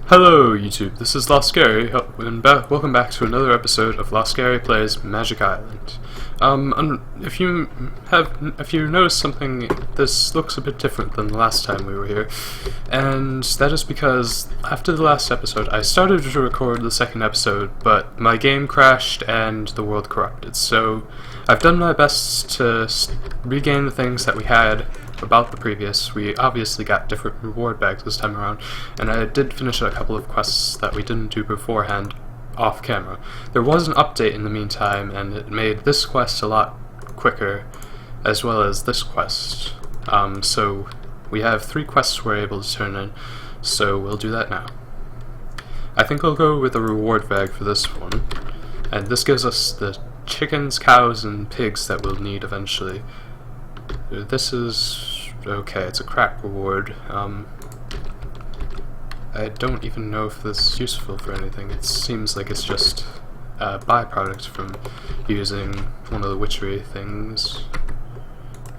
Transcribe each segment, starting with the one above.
Hello YouTube, this is Laskeri, and welcome back to another episode of Laskeri Plays Magic Island. If you notice something, this looks a bit different than the last time we were here, and that is because after the last episode I started to record the second episode, but my game crashed and the world corrupted, so I've done my best to regain the things that we had about the previous. We obviously got different reward bags this time around, and I did finish a couple of quests that we didn't do beforehand off camera. There was an update in the meantime, and it made this quest a lot quicker, as well as this quest. So we have 3 quests we're able to turn in, so we'll do that now. I think I'll go with a reward bag for this one, and this gives us the chickens, cows, and pigs that we'll need eventually. This is okay, it's a crap reward. I don't even know if this is useful for anything. It seems like it's just a byproduct from using one of the witchery things.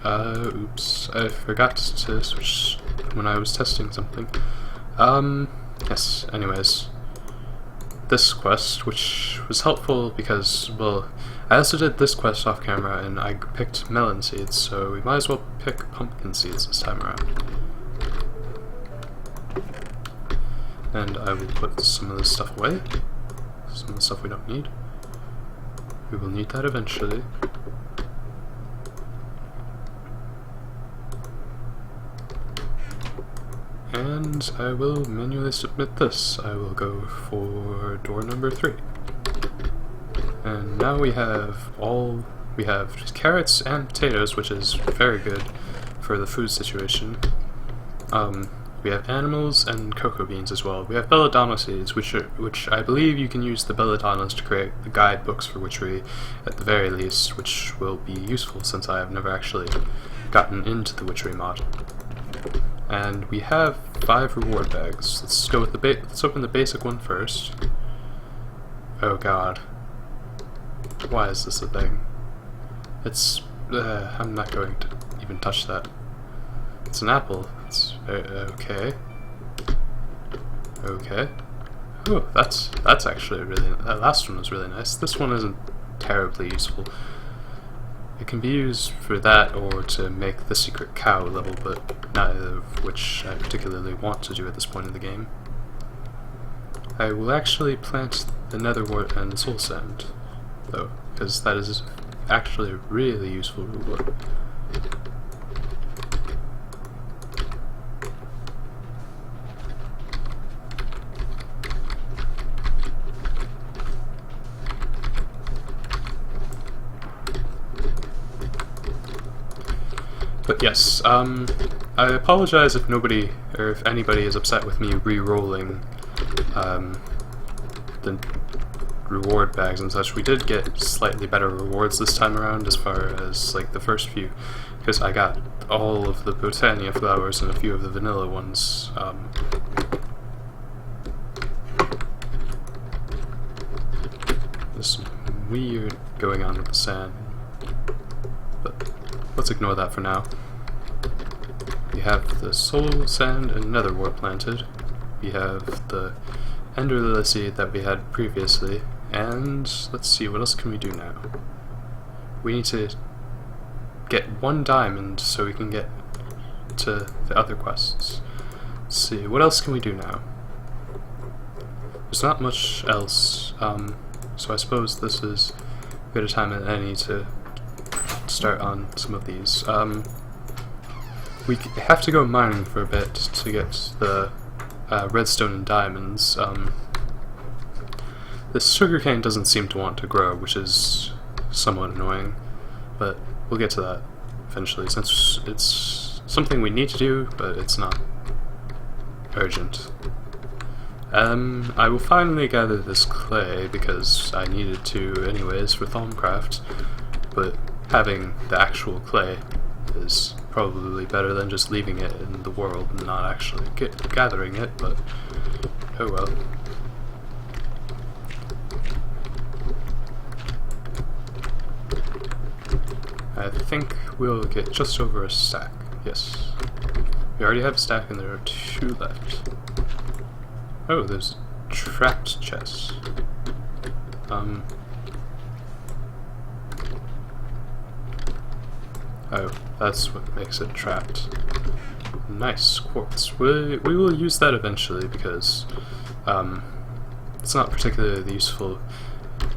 Oops, I forgot to switch when I was testing something. Yes, anyways. This quest, which was helpful because, well, I also did this quest off camera and I picked melon seeds, so we might as well pick pumpkin seeds this time around. And I will put some of this stuff away, some of the stuff we don't need. We will need that eventually. And I will manually submit this. I will go for door number 3. And now we have just carrots and potatoes, which is very good for the food situation. We have animals and cocoa beans as well. We have belladonna seeds, which I believe you can use the belladonnas to create the guidebooks for witchery at the very least, which will be useful since I have never actually gotten into the witchery mod. And we have 5 reward bags. Let's go with let's open the basic one first. Oh god. Why is this a thing? It's I'm not going to even touch that. It's an apple. It's okay. Okay. Oh, that's actually that last one was really nice. This one isn't terribly useful. It can be used for that or to make the secret cow level, but neither of which I particularly want to do at this point in the game. I will actually plant the netherwort and soul sand, though, because that is actually a really useful reward. But yes, I apologize if nobody, or if anybody is upset with me re-rolling the reward bags and such. We did get slightly better rewards this time around as far as like the first few, because I got all of the Botania flowers and a few of the vanilla ones. There's weird going on with the sand, but let's ignore that for now. We have the soul sand and netherwort planted. We have the ender lily seed that we had previously, and let's see, what else can we do now? We need to get 1 diamond so we can get to the other quests. Let's see, what else can we do now? There's not much else, so I suppose this is a good a time as any to start on some of these. We have to go mining for a bit to get the redstone and diamonds. This sugarcane doesn't seem to want to grow, which is somewhat annoying, but we'll get to that eventually, since it's something we need to do, but it's not urgent. I will finally gather this clay, because I needed to anyways for Thaumcraft, but having the actual clay is probably better than just leaving it in the world and not actually gathering it, but oh well. I think we'll get just over a stack. Yes. We already have a stack and there are 2 left. Oh, there's trapped chests. Oh, that's what makes it trapped. Nice quartz. We will use that eventually because it's not particularly useful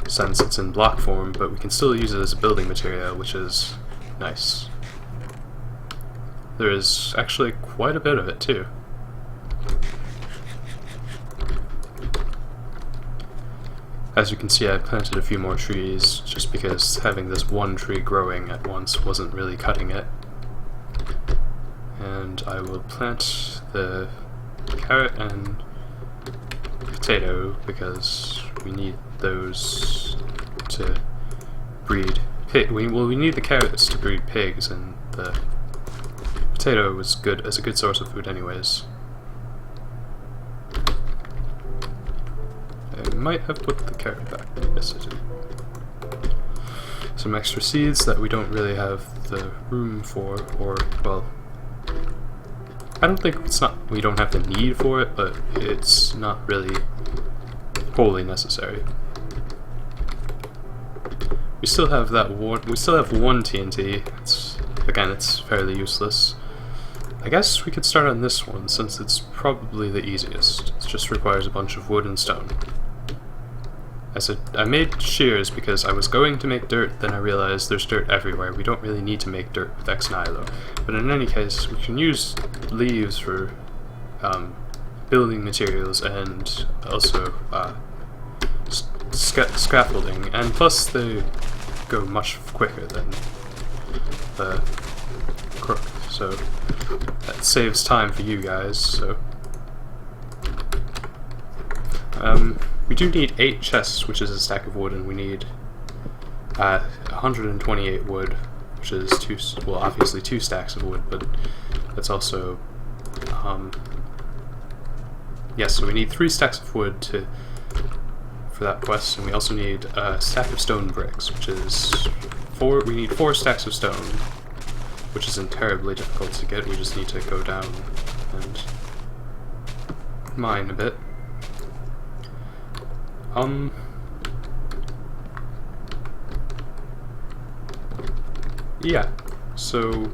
since it's in block form, but we can still use it as a building material, which is nice. There is actually quite a bit of it too. As you can see, I planted a few more trees just because having this one tree growing at once wasn't really cutting it. And I will plant the carrot and potato because we need those to breed pig. We need the carrots to breed pigs, and the potato was good as a good source of food anyways. I might have put the carrot back. Yes, I did. Some extra seeds that we don't really have the room for, or, well, I don't think we don't have the need for it, but it's not really wholly necessary. We still have one TNT. Again, it's fairly useless. I guess we could start on this one, since it's probably the easiest. It just requires a bunch of wood and stone. I made shears because I was going to make dirt, then I realized there's dirt everywhere. We don't really need to make dirt with ex nihilo. But in any case, we can use leaves for building materials and also scaffolding, and plus they go much quicker than the crook, so that saves time for you guys. So we do need 8 chests, which is a stack of wood, and we need 128 wood, which is obviously 2 stacks of wood, but that's also yes, so we need 3 stacks of wood for that quest, and we also need a stack of stone bricks, which is we need 4 stacks of stone, which isn't terribly difficult to get. We just need to go down and mine a bit. Yeah, so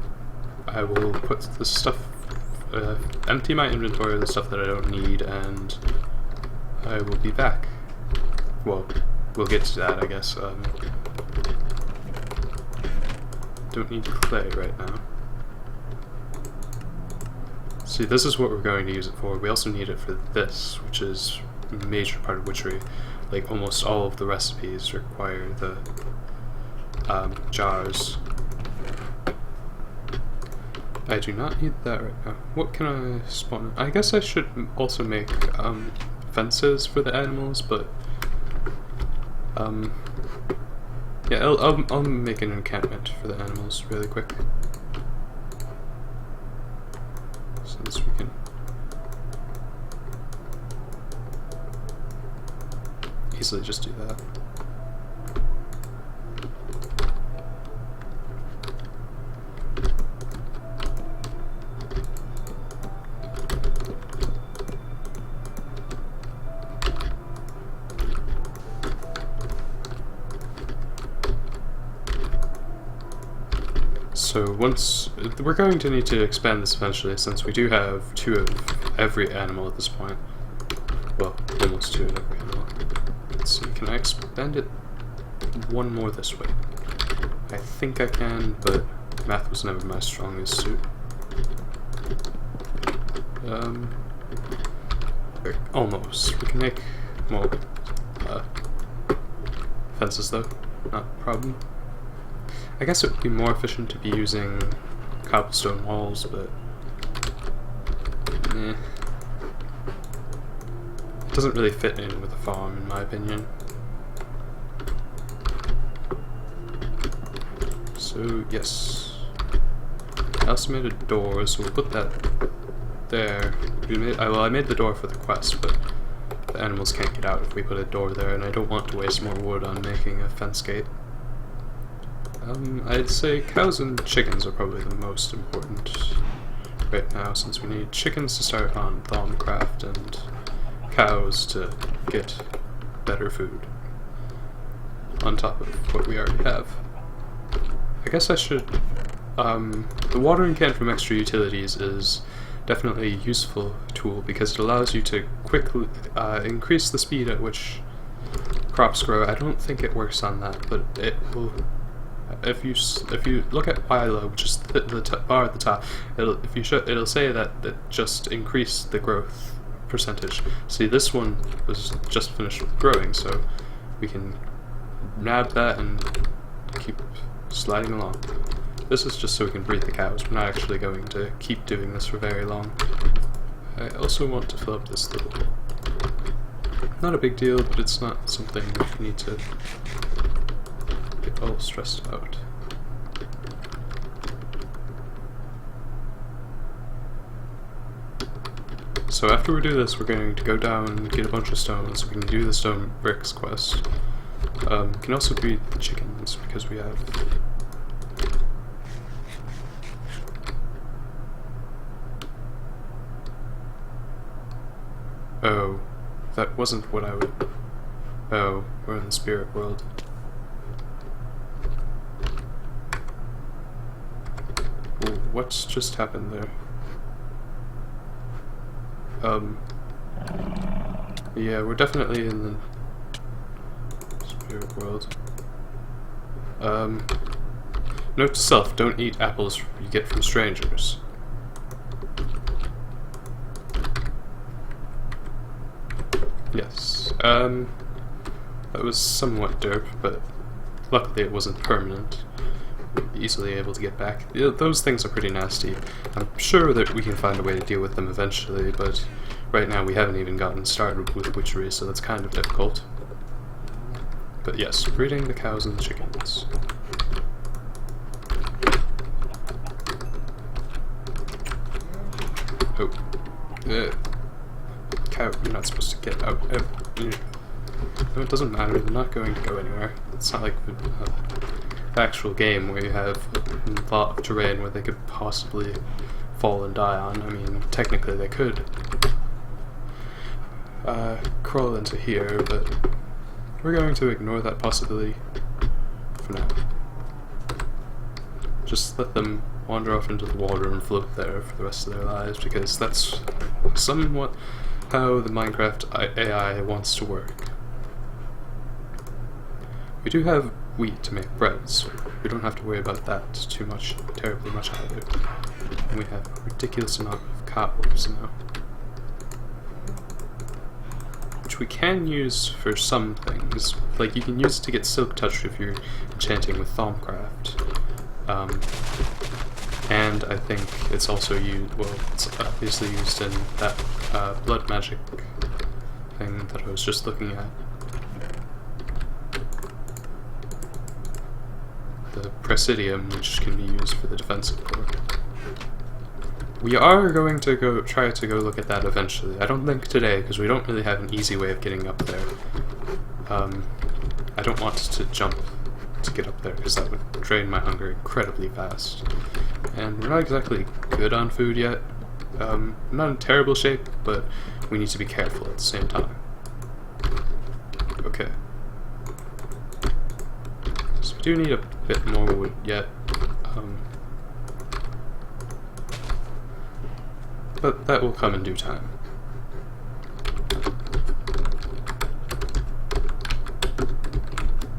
I will put the stuff, empty my inventory of the stuff that I don't need, and I will be back. Well, we'll get to that, I guess. Don't need clay right now. See, this is what we're going to use it for. We also need it for this, which is a major part of witchery. Like, almost all of the recipes require the jars. I do not need that right now. What can I spawn? I guess I should also make fences for the animals, but yeah, I'll make an encampment for the animals really quick, since we can easily just do that. So we're going to need to expand this eventually, since we do have 2 of every animal at this point. Well, almost 2 of every animal. Let's see, can I expand it 1 more this way? I think I can, but math was never my strongest suit. Almost. We can make more fences though, not a problem. I guess it would be more efficient to be using cobblestone walls, but it doesn't really fit in with a farm, in my opinion. So yes, I also made a door, so we'll put that there. I made the door for the quest, but the animals can't get out if we put a door there, and I don't want to waste more wood on making a fence gate. I'd say cows and chickens are probably the most important right now, since we need chickens to start on Thaumcraft and cows to get better food on top of what we already have. I guess I should... the watering can from extra utilities is definitely a useful tool because it allows you to quickly increase the speed at which crops grow. I don't think it works on that, but it will. If you look at YLO, which is the bar at the top, it'll say that just increased the growth percentage. See, this one was just finished growing, so we can nab that and keep sliding along. This is just so we can breed the cows. We're not actually going to keep doing this for very long. I also want to fill up this little... Not a big deal, but it's not something we need to get all stressed about. So after we do this, we're going to go down and get a bunch of stones so we can do the stone bricks quest. We can also breed the chickens because we have... Oh, that wasn't what I would... Oh, we're in the spirit world. Well, what's just happened there? Yeah, we're definitely in the spirit world. Note to self, don't eat apples you get from strangers. Yes, that was somewhat derp, but luckily it wasn't permanent. Easily able to get back. Those things are pretty nasty. I'm sure that we can find a way to deal with them eventually, but right now we haven't even gotten started with witchery, so that's kind of difficult. But yes, breeding the cows and the chickens. Oh. Cow, you're not supposed to get out. No, it doesn't matter, they're not going to go anywhere. It's not like the actual game where you have a lot of terrain where they could possibly fall and die on. I mean, technically they could crawl into here, but we're going to ignore that possibility for now. Just let them wander off into the water and float there for the rest of their lives, because that's somewhat how the Minecraft AI wants to work. We do have wheat to make bread, so we don't have to worry about that terribly much either. And we have a ridiculous amount of cows now, which we can use for some things. Like, you can use it to get silk touch if you're enchanting with Thaumcraft. And I think it's also used, well, it's obviously used in that blood magic thing that I was just looking at. The Presidium, which can be used for the defensive core. We are going to try to go look at that eventually. I don't think today, because we don't really have an easy way of getting up there. I don't want to jump to get up there, because that would drain my hunger incredibly fast. And we're not exactly good on food yet. Not in terrible shape, but we need to be careful at the same time. Okay. So we do need a bit more wood yet. But that will come in due time.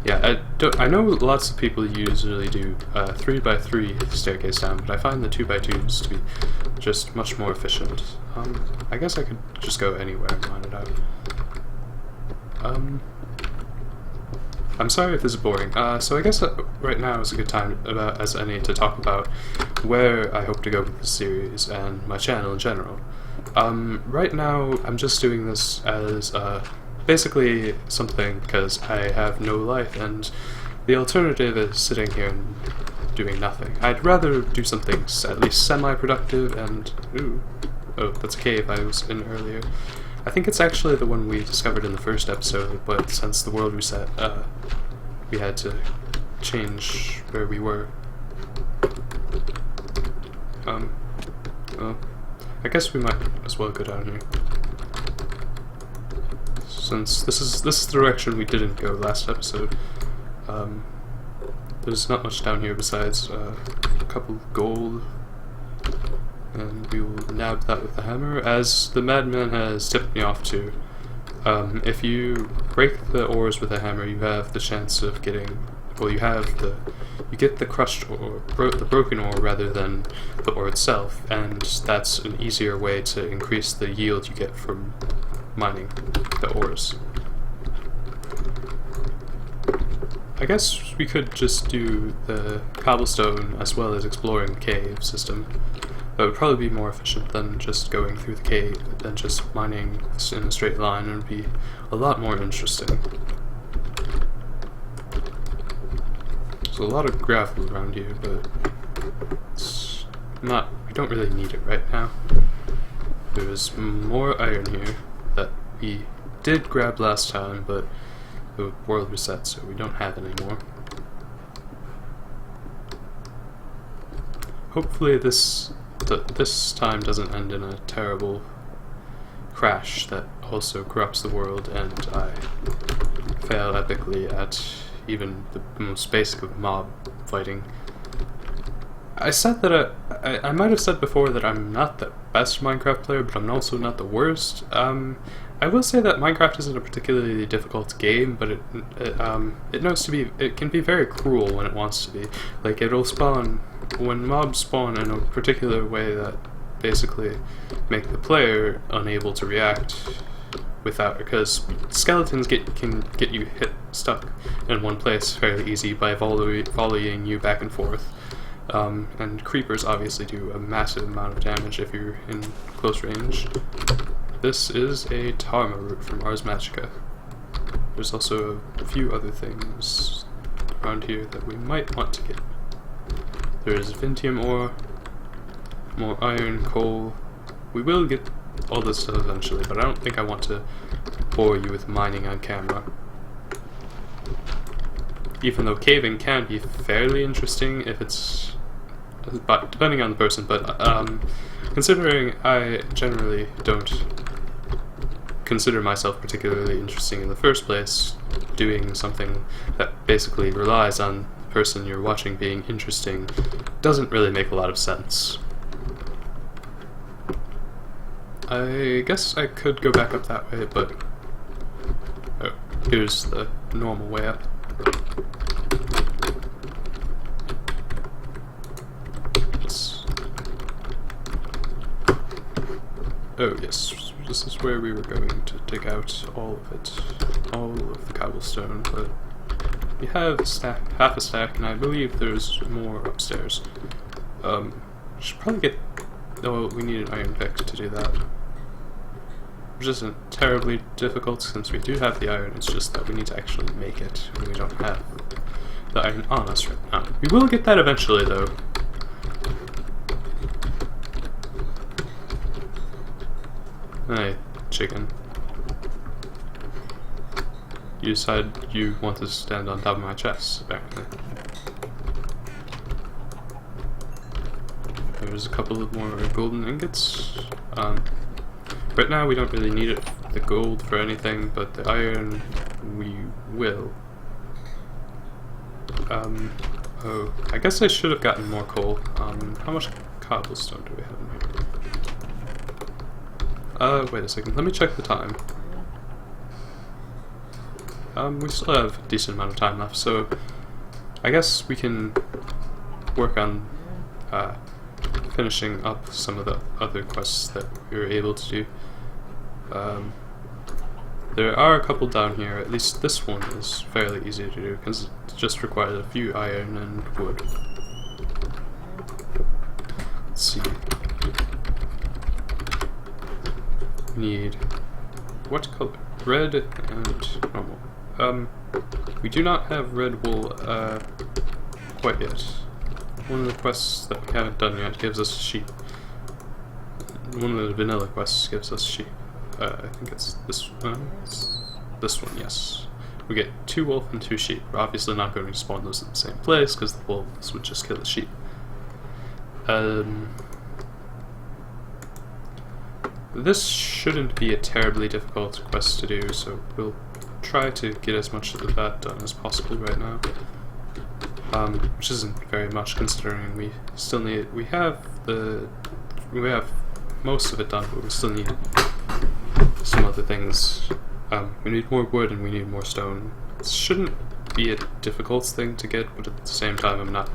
Yeah, I know lots of people usually do 3x3 staircase down, but I find the 2x2s to be just much more efficient. I guess I could just go anywhere and mine it out. I'm sorry if this is boring. So I guess right now is a good time as any to talk about where I hope to go with the series and my channel in general. Right now I'm just doing this as basically something because I have no life, and the alternative is sitting here and doing nothing. I'd rather do something at least semi-productive and... Ooh. Oh, that's a cave I was in earlier. I think it's actually the one we discovered in the first episode, but since the world reset, we had to change where we were. Well, I guess we might as well go down here. since this is the direction we didn't go last episode. There's not much down here besides a couple of gold, and we will nab that with the hammer, as the madman has tipped me off to. If you break the ores with a hammer, you have the chance of getting, well, you get the crushed ore, the broken ore rather than the ore itself, and that's an easier way to increase the yield you get from mining the ores. I guess we could just do the cobblestone as well as exploring the cave system. That would probably be more efficient than just going through the cave, than just mining in a straight line, and would be a lot more interesting. There's a lot of gravel around here, but it's not, we don't really need it right now. There's more iron here that we did grab last time, but the world reset, so we don't have it anymore. Hopefully this time doesn't end in a terrible crash that also corrupts the world and I fail epically at even the most basic of mob fighting. I said that I might have said before that I'm not the best Minecraft player, but I'm also not the worst. I will say that Minecraft isn't a particularly difficult game, but it knows to be. It can be very cruel when it wants to be. Like, it'll spawn when mobs spawn in a particular way that basically make the player unable to react without, because skeletons can get you stuck in one place fairly easy by volleying you back and forth. And creepers obviously do a massive amount of damage if you're in close range. This is a Tarma root from Ars Magica. There's also a few other things around here that we might want to get. There's Vintium ore, more iron, coal. We will get all this stuff eventually, but I don't think I want to bore you with mining on camera. Even though caving can be fairly interesting if it's, but depending on the person, but considering I generally don't consider myself particularly interesting in the first place, doing something that basically relies on the person you're watching being interesting doesn't really make a lot of sense. I guess I could go back up that way, but oh, here's the normal way up. Oh yes, this is where we were going to dig out all of it, all of the cobblestone, but we have half a stack, and I believe there's more upstairs. Should probably get, oh, we need an iron pick to do that. Which isn't terribly difficult since we do have the iron, it's just that we need to actually make it, and we don't have the iron on us right now. We will get that eventually though. Hey, chicken. You decide you want to stand on top of my chest, apparently. There's a couple of more golden ingots. Right now we don't really need it, the gold for anything, but the iron we will. Oh, I guess I should have gotten more coal. How much cobblestone do we have in here? Wait a second, let me check the time. We still have a decent amount of time left, so I guess we can work on finishing up some of the other quests that we were able to do. There are a couple down here, at least this one is fairly easy to do, because it just requires a few iron and wood. Let's see. Need what color? Red and normal. We do not have red wool quite yet. One of the quests that we haven't done yet gives us sheep. One of the vanilla quests gives us sheep. I think it's this one. This one, yes. We get 2 wolf and 2 sheep. We're obviously not going to spawn those in the same place because the wolves would just kill the sheep. this shouldn't be a terribly difficult quest to do, so we'll try to get as much of that done as possible right now. Which isn't very much considering we have most of it done, but we still need some other things. We need more wood and we need more stone. It shouldn't be a difficult thing to get, but at the same time I'm not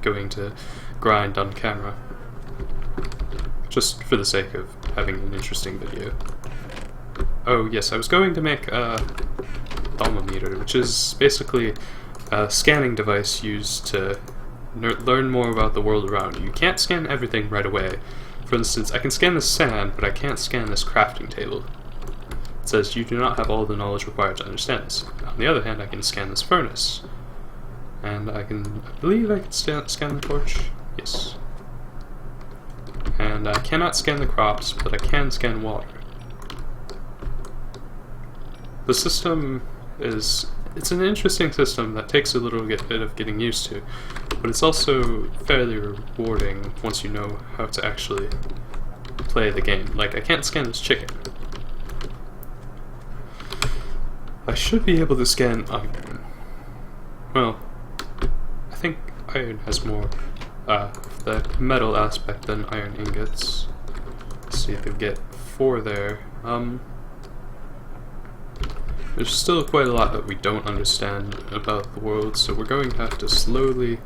going to grind on camera. Just for the sake of having an interesting video. Oh yes, I was going to make a thermometer, which is basically a scanning device used to learn more about the world around you. You can't scan everything right away. For instance, I can scan the sand, but I can't scan this crafting table. It says you do not have all the knowledge required to understand this. On the other hand, I can scan this furnace. And I believe I can scan the torch. Yes. And I cannot scan the crops, but I can scan water. The system it's an interesting system that takes a little bit of getting used to, but it's also fairly rewarding once you know how to actually play the game. Like, I can't scan this chicken. I should be able to scan iron. Well, I think iron has more the metal aspect than iron ingots. Let's see if I can get 4 there. There's still quite a lot that we don't understand about the world, so we're going to have to slowly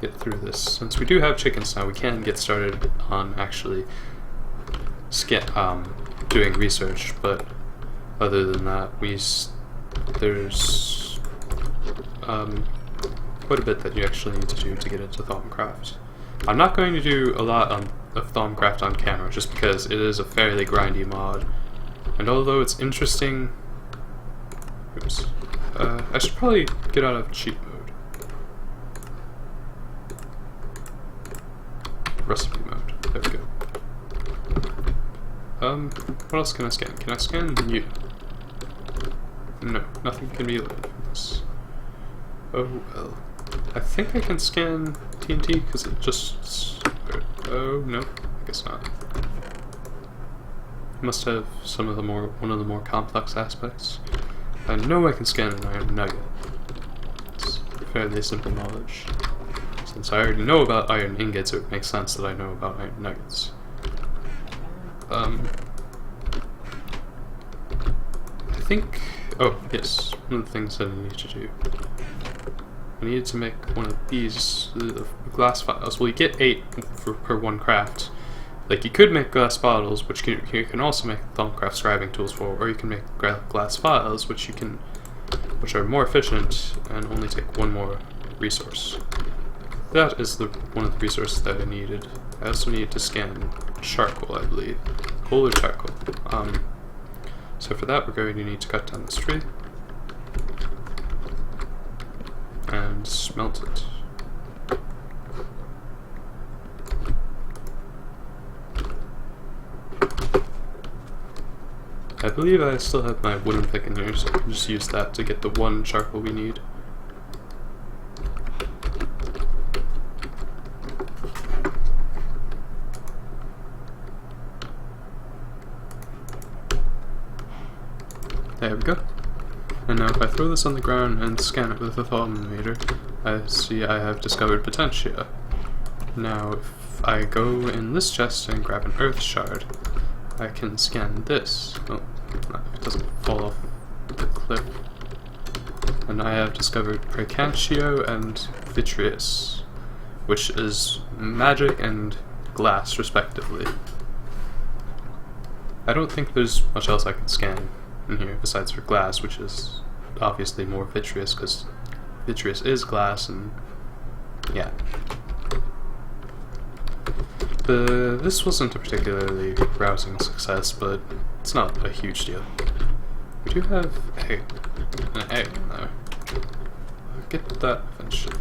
get through this. Since we do have chickens now, we can get started on actually doing research, but other than that, there's quite a bit that you actually need to do to get into Thaumcraft. I'm not going to do a lot of Thaumcraft on camera, just because it is a fairly grindy mod, and although it's interesting... Oops. I should probably get out of cheat mode. Recipe mode. There we go. What else can I scan? Can I scan you? No, nothing can be learned from this. Oh well. I think I can scan TNT because it just... Oh no, I guess not. Must have one of the more complex aspects. I know I can scan an iron nugget. It's fairly simple knowledge. Since I already know about iron ingots, it makes sense that I know about iron nuggets. I think... Oh, yes, one of the things that I need to do. I needed to make one of these glass vials. Well, you get 8 per one craft. Like, you could make glass bottles, which you can also make Thaumcraft scribing tools for, or you can make glass vials, which are more efficient and only take 1 more resource. That is one of the resources that I needed. I also need to scan charcoal, I believe. Coal or charcoal. So for that, we're going to need to cut down this tree and smelt it. I believe I still have my wooden pick in here, so I can just use that to get the 1 charcoal we need. There we go. And now if I throw this on the ground and scan it with a thermometer, I see I have discovered potentia. Now if I go in this chest and grab an earth shard, I can scan this. Oh, no, it doesn't fall off the cliff. And I have discovered Precantio and Vitreous, which is magic and glass, respectively. I don't think there's much else I can scan in here besides for glass, which is obviously more vitreous, because vitreous is glass, and yeah. This wasn't a particularly rousing success, but it's not a huge deal. We do have an egg in there. I'll get that eventually.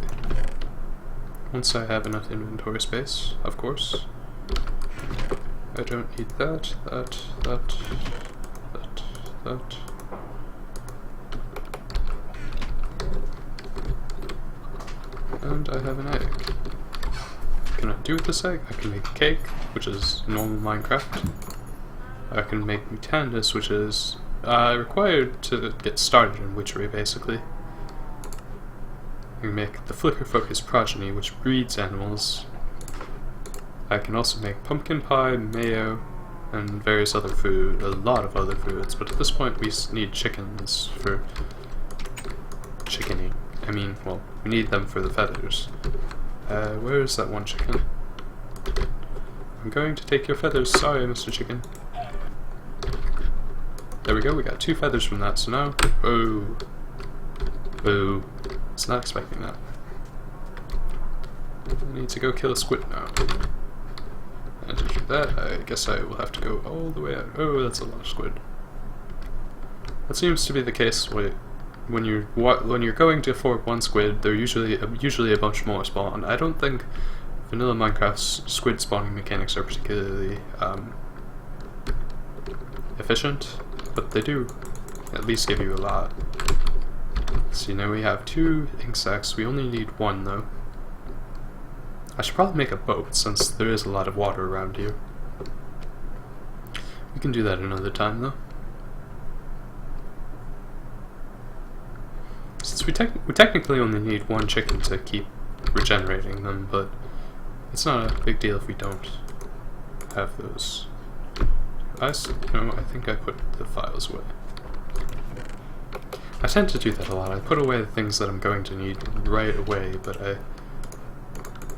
Once I have enough inventory space, of course. I don't need that. And I have an egg. What can I do with this egg? I can make a cake, which is normal Minecraft. I can make Mutandis, which is required to get started in witchery, basically. I can make the Flicker Focus Progeny, which breeds animals. I can also make pumpkin pie, mayo, and various other food, a lot of other foods, but at this point we need chickens for chickening. I mean, well, we need them for the feathers. Where is that one chicken? I'm going to take your feathers, sorry, Mr. Chicken. There we go, we got 2 feathers from that, so now... Oh. Boo. I was not expecting that. I need to go kill a squid now. And to do that, I guess I will have to go all the way out. Oh, that's a lot of squid. That seems to be the case when you're going to afford one squid, there usually a bunch more spawn. I don't think vanilla Minecraft's squid spawning mechanics are particularly efficient, but they do at least give you a lot. See, now we have 2 insects. We only need 1 though. I should probably make a boat since there is a lot of water around here. We can do that another time though. Since we technically only need 1 chicken to keep regenerating them, but it's not a big deal if we don't have those. No, I think I put the files away. I tend to do that a lot. I put away the things that I'm going to need right away, but I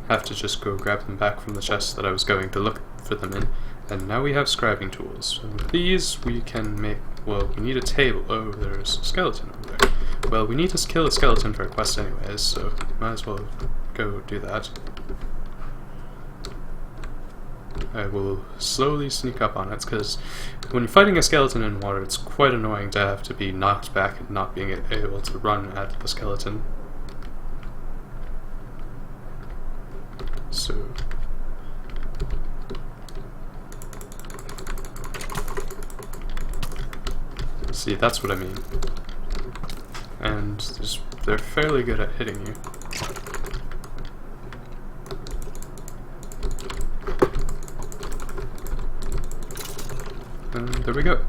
have to just go grab them back from the chest that I was going to look for them in. And now we have scribing tools. And with these we can make, well, we need a table. Oh, there's a skeleton over there. Well, we need to kill a skeleton for a quest anyways, so might as well go do that. I will slowly sneak up on it, because when you're fighting a skeleton in water, it's quite annoying to have to be knocked back and not being able to run at the skeleton. So... see, that's what I mean. And they're fairly good at hitting you. And there we go.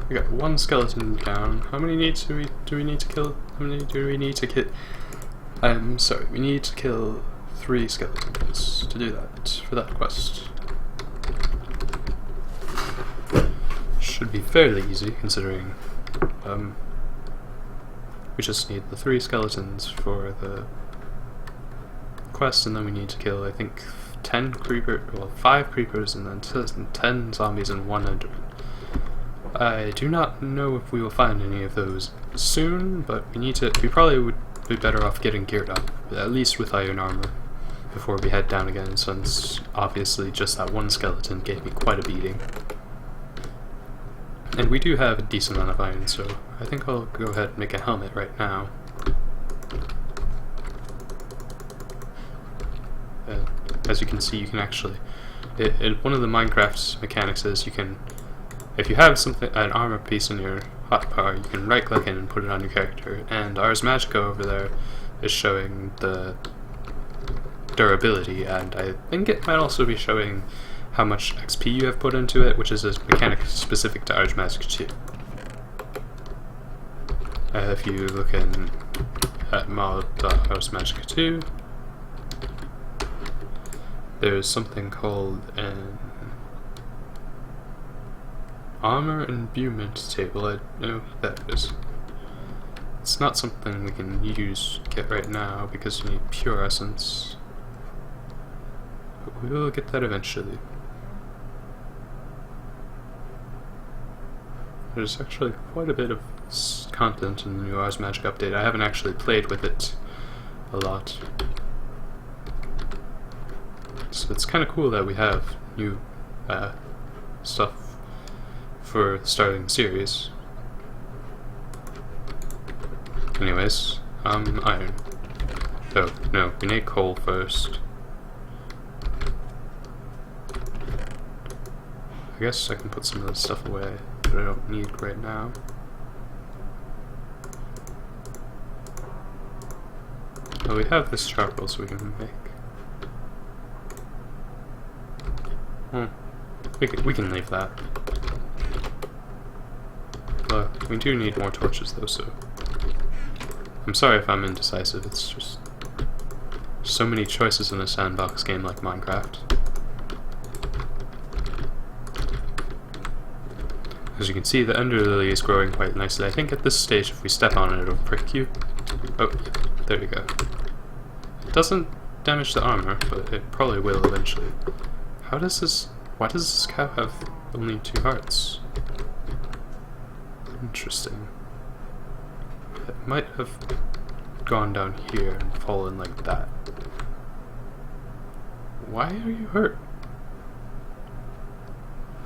We got 1 skeleton down. How many do we need to kill? How many do we need to kill? I'm sorry, we need to kill 3 skeletons to do that, for that quest. Should be fairly easy, considering we just need the 3 skeletons for the quest, and then we need to kill, I think, 5 creepers, and then 10 zombies and 1 enderman. I do not know if we will find any of those soon, but we probably would be better off getting geared up, at least with iron armor, before we head down again, since obviously just that 1 skeleton gave me quite a beating. And we do have a decent amount of iron, so I think I'll go ahead and make a helmet right now. As you can see, you can actually... one of the Minecraft's mechanics is you can... if you have an armor piece in your hotbar, you can right-click it and put it on your character. And Ars Magica over there is showing the durability, and I think it might also be showing how much XP you have put into it, which is a mechanic specific to Ars Magica 2. If you look at mod.Ars Magica 2, there's something called an armor imbuement table. I know what that is. It's not something we can get right now because you need pure essence, but we will get that eventually. There's actually quite a bit of content in the new Ars Magica update. I haven't actually played with it a lot, so it's kind of cool that we have new stuff for starting the series. Anyways, iron. Oh, no, we need coal first. I guess I can put some of this stuff away that I don't need right now. Well, we have this charcoal so we can make. We can leave that. We do need more torches though, so... I'm sorry if I'm indecisive, it's just... so many choices in a sandbox game like Minecraft. As you can see, the Ender Lily is growing quite nicely. I think at this stage, if we step on it, it'll prick you. Oh, there you go. It doesn't damage the armor, but it probably will eventually. How does this... why does this cow have only 2 hearts? Interesting. It might have gone down here and fallen like that. Why are you hurt?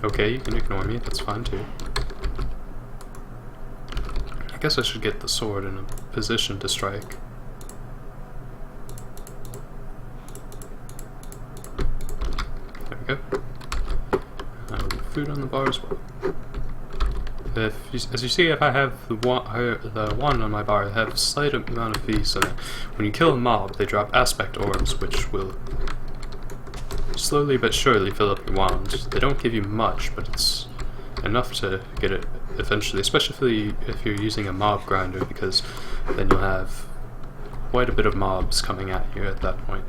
Okay, you can ignore me, that's fine too. I guess I should get the sword in a position to strike. There we go. Food on the bar as well. As you see, if I have the one on my bar, I have a slight amount of V, so that when you kill a mob, they drop aspect orbs, which will slowly but surely fill up your wand. They don't give you much, but it's enough to get it eventually, especially if you're using a mob grinder, because then you'll have quite a bit of mobs coming at you at that point.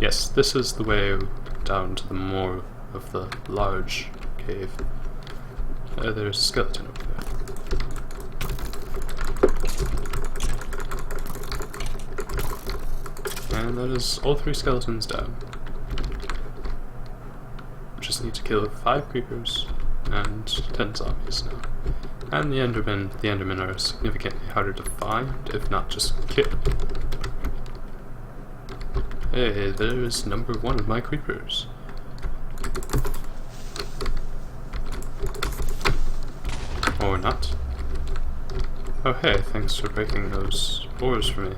Yes, this is the way down to the more of the large cave. There's a skeleton over there. And that is all 3 skeletons down. Just need to kill 5 creepers and 10 zombies now. And the Endermen are significantly harder to find, if not just kill. Hey, there's number 1 of my creepers. Or not. Oh hey, thanks for breaking those ores for me.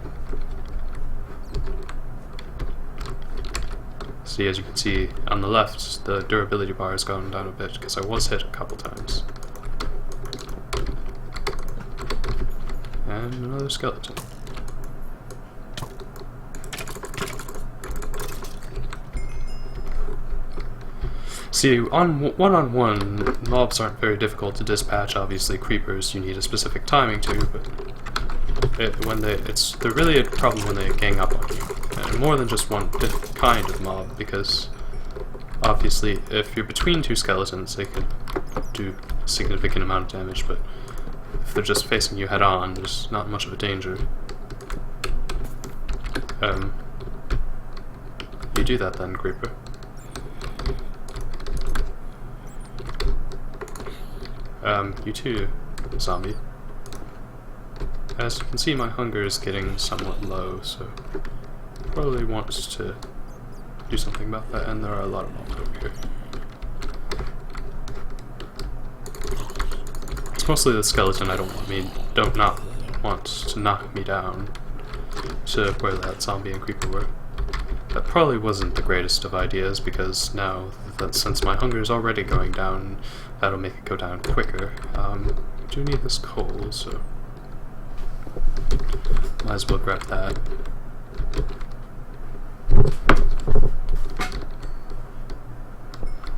See, as you can see on the left, the durability bar has gone down a bit because I was hit a couple times. And another skeleton. See, on one-on-one, mobs aren't very difficult to dispatch. Obviously, creepers you need a specific timing to, but they're really a problem when they gang up on you. And more than just one kind of mob, because obviously, if you're between 2 skeletons, they could do a significant amount of damage. But if they're just facing you head-on, there's not much of a danger. You do that then, creeper. You too, zombie. As you can see, my hunger is getting somewhat low, so probably wants to do something about that, and there are a lot of mobs over here. It's mostly the skeleton I don't want to knock me down to where that zombie and creeper were. That probably wasn't the greatest of ideas, because now that since my hunger is already going down, that'll make it go down quicker. I do need this coal, so might as well grab that.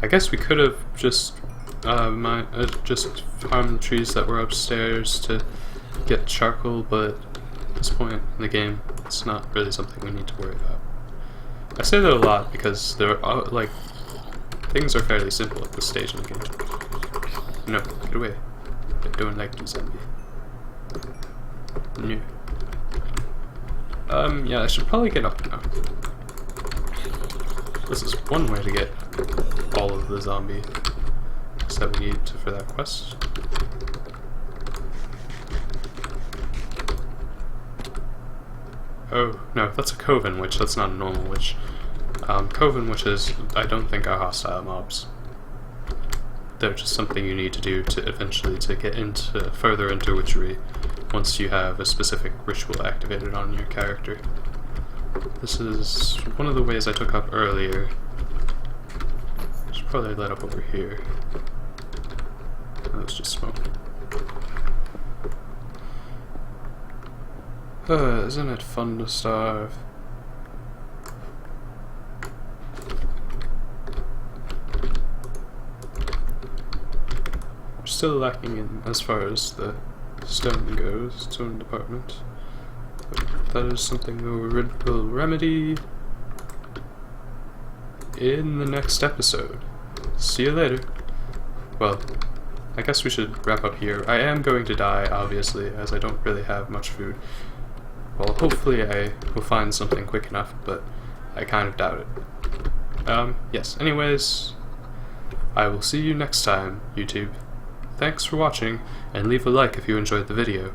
I guess we could have just just farmed the trees that were upstairs to get charcoal, but at this point in the game, it's not really something we need to worry about. I say that a lot because there are, like, things are fairly simple at this stage in the game. No, get away. I don't like you, zombie. No. Yeah, I should probably get up now. This is one way to get all of the zombie that we need for that quest. Oh, no, that's a Coven Witch, that's not a normal witch. Coven Witches, I don't think are hostile mobs. They're just something you need to do to eventually to get into further into witchery once you have a specific ritual activated on your character. This is one of the ways I took up earlier. I should probably light up over here. Let's just smoke. Isn't it fun to starve? still lacking in as far as the stone goes, stone department. But that is something we'll remedy in the next episode. See you later. Well, I guess we should wrap up here. I am going to die, obviously, as I don't really have much food. Well, hopefully I will find something quick enough, but I kind of doubt it. Yes, anyways, I will see you next time, YouTube. Thanks for watching, and leave a like if you enjoyed the video.